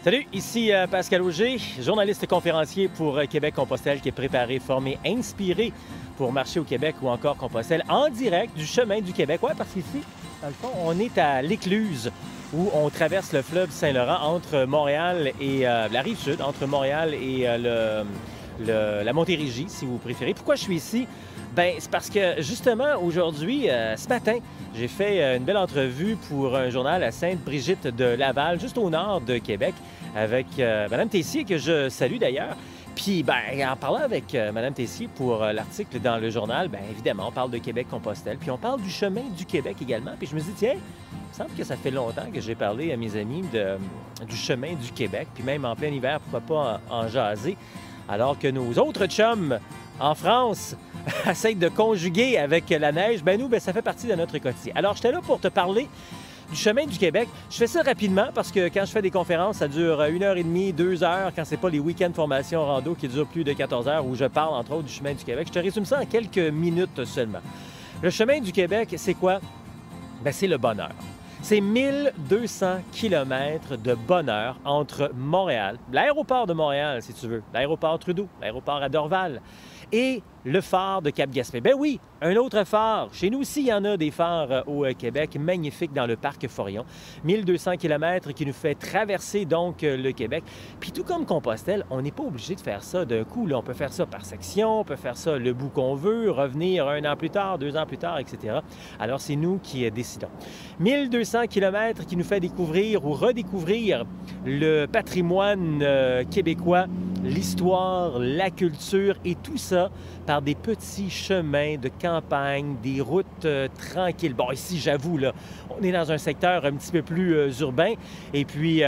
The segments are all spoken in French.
Salut, ici Pascal Auger, journaliste et conférencier pour Québec-Compostelle qui est préparé, formé, inspiré pour marcher au Québec ou encore Compostelle en direct du chemin du Québec. Oui, parce qu'ici, dans le fond, on est à l'Écluse où on traverse le fleuve Saint-Laurent entre Montréal et la Rive-Sud, entre Montréal et la Montérégie, si vous préférez. Pourquoi je suis ici? Bien, c'est parce que, justement, aujourd'hui, ce matin, j'ai fait une belle entrevue pour un journal à Sainte-Brigitte de Laval, juste au nord de Québec, avec Mme Tessier, que je salue d'ailleurs. Puis, bien, en parlant avec Mme Tessier pour l'article dans le journal, bien évidemment, on parle de Québec-Compostelle, puis on parle du chemin du Québec également. Puis je me dis, tiens, il me semble que ça fait longtemps que j'ai parlé à mes amis du chemin du Québec, puis même en plein hiver, pourquoi pas en jaser, alors que nos autres chums en France essayent de conjuguer avec la neige. Ben nous, ça fait partie de notre quotidien. Alors, j'étais là pour te parler du chemin du Québec. Je fais ça rapidement parce que quand je fais des conférences, ça dure 1h30, 2 heures, quand c'est pas les week-ends formation rando qui durent plus de 14 heures où je parle, entre autres, du chemin du Québec. Je te résume ça en quelques minutes seulement. Le chemin du Québec, c'est quoi? Ben, c'est le bonheur. C'est 1200 km de bonheur entre Montréal, l'aéroport de Montréal, si tu veux, l'aéroport Trudeau, l'aéroport à Dorval, et le phare de Cap-Gaspé. Ben oui, un autre phare. Chez nous aussi, il y en a des phares au Québec, magnifiques dans le parc Forillon. 1200 km qui nous fait traverser donc le Québec. Puis tout comme Compostelle, on n'est pas obligé de faire ça d'un coup. Là, on peut faire ça par section, on peut faire ça le bout qu'on veut, revenir 1 an plus tard, 2 ans plus tard, etc. Alors, c'est nous qui décidons. 1200 km qui nous fait découvrir ou redécouvrir le patrimoine québécois, l'histoire, la culture et tout ça par des petits chemins de campagne, des routes tranquilles. Bon, ici, j'avoue, là, on est dans un secteur un petit peu plus urbain et puis,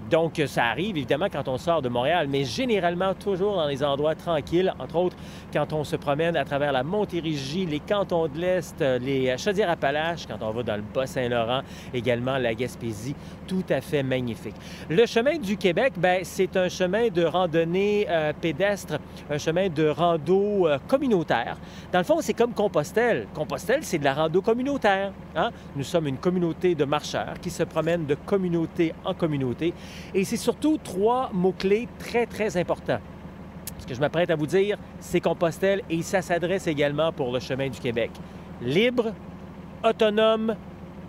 donc, ça arrive évidemment quand on sort de Montréal, mais généralement toujours dans les endroits tranquilles, entre autres quand on se promène à travers la Montérégie, les cantons de l'Est, les Chaudière-Appalaches, quand on va dans le Bas-Saint-Laurent, également la Gaspésie, tout à fait magnifique. Le chemin du Québec, bien, c'est un chemin de randonnée pédestre, un chemin de rando communautaire. Dans le fond, c'est comme Compostelle. Compostelle, c'est de la rando communautaire. Hein? Nous sommes une communauté de marcheurs qui se promènent de communauté en communauté. Et c'est surtout 3 mots-clés très, très importants. Ce que je m'apprête à vous dire, c'est Compostelle et ça s'adresse également pour le chemin du Québec. Libre, autonome,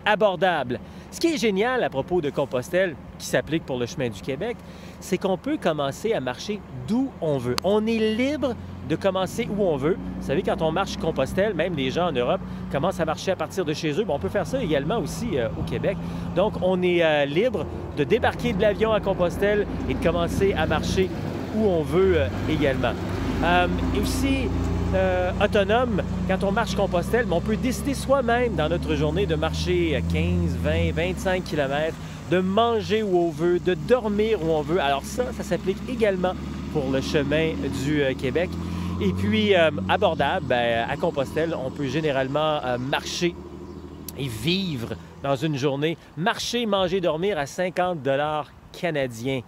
abordable. Ce qui est génial à propos de Compostelle, qui s'applique pour le chemin du Québec, c'est qu'on peut commencer à marcher d'où on veut. On est libre de commencer où on veut. Vous savez, quand on marche Compostelle, même les gens en Europe commencent à marcher à partir de chez eux. Bon, on peut faire ça également aussi au Québec. Donc, on est libre de débarquer de l'avion à Compostelle et de commencer à marcher où on veut également. Et aussi, autonome, quand on marche Compostelle, on peut décider soi-même dans notre journée de marcher 15, 20, 25 km, de manger où on veut, de dormir où on veut. Alors ça s'applique également pour le chemin du Québec. Et puis, abordable, bien, à Compostelle, on peut généralement marcher et vivre dans une journée. Marcher, manger, dormir à 50 $ canadiens.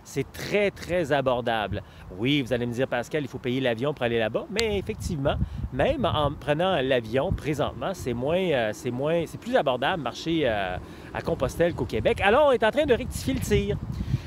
C'est très, très abordable. Oui, vous allez me dire, Pascal, il faut payer l'avion pour aller là-bas, mais effectivement, même en prenant l'avion, présentement, c'est plus abordable marcher à Compostelle qu'au Québec. Alors, on est en train de rectifier le tir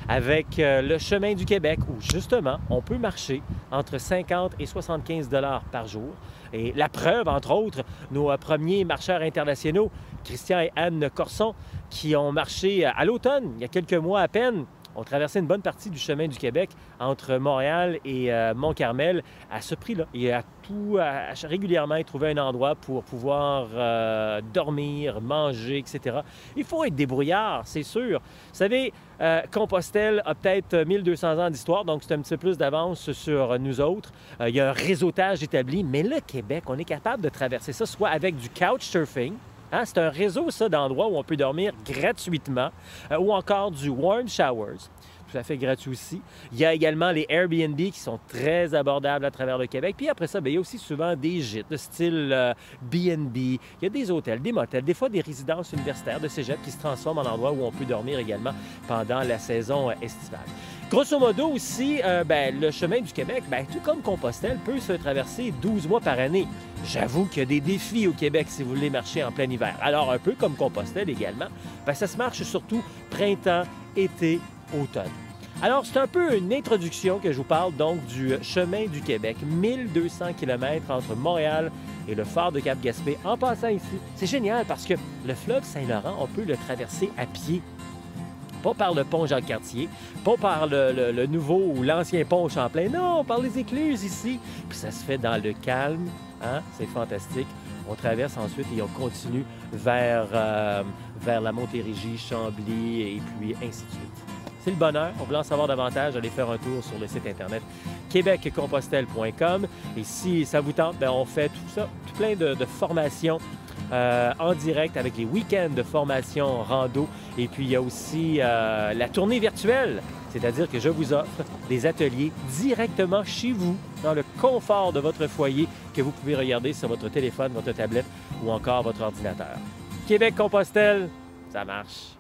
avec le chemin du Québec, où justement, on peut marcher entre 50 et 75 $ par jour. Et la preuve, entre autres, nos premiers marcheurs internationaux, Christian et Anne Corson, qui ont marché à l'automne, il y a quelques mois à peine, ont traversé une bonne partie du chemin du Québec entre Montréal et Mont-Carmel à ce prix-là. Et à régulièrement, ils trouvaient un endroit pour pouvoir dormir, manger, etc. Il faut être débrouillard, c'est sûr. Vous savez, Compostelle a peut-être 1200 ans d'histoire, donc c'est un petit peu plus d'avance sur nous autres. Il y a un réseautage établi, mais le Québec, on est capable de traverser ça soit avec du couchsurfing. Hein, c'est un réseau, ça, d'endroits où on peut dormir gratuitement, ou encore du warm showers, tout à fait gratuit aussi. Il y a également les Airbnb qui sont très abordables à travers le Québec. Puis après ça, bien, il y a aussi souvent des gîtes de style B&B. Il y a des hôtels, des motels, des fois des résidences universitaires de cégep qui se transforment en endroits où on peut dormir également pendant la saison estivale. Grosso modo aussi, le chemin du Québec, tout comme Compostelle, peut se traverser 12 mois par année. J'avoue qu'il y a des défis au Québec si vous voulez marcher en plein hiver. Alors, un peu comme Compostelle également, ça se marche surtout printemps, été, automne. Alors, c'est un peu une introduction que je vous parle donc du chemin du Québec, 1200 km entre Montréal et le phare de Cap-Gaspé en passant ici. C'est génial parce que le fleuve Saint-Laurent, on peut le traverser à pied. Pas par le pont Jacques-Cartier, pas par le nouveau ou l'ancien pont Champlain, non, par les écluses ici. Puis ça se fait dans le calme, hein? C'est fantastique. On traverse ensuite et on continue vers la Montérégie, Chambly et puis ainsi de suite. C'est le bonheur. On veut en savoir davantage, allez faire un tour sur le site internet québeccompostelle.com. Et si ça vous tente, bien, on fait tout ça, tout plein de formations en direct avec les week-ends de formation rando. Et puis, il y a aussi la tournée virtuelle, c'est-à-dire que je vous offre des ateliers directement chez vous, dans le confort de votre foyer, que vous pouvez regarder sur votre téléphone, votre tablette ou encore votre ordinateur. Québec-Compostelle, ça marche.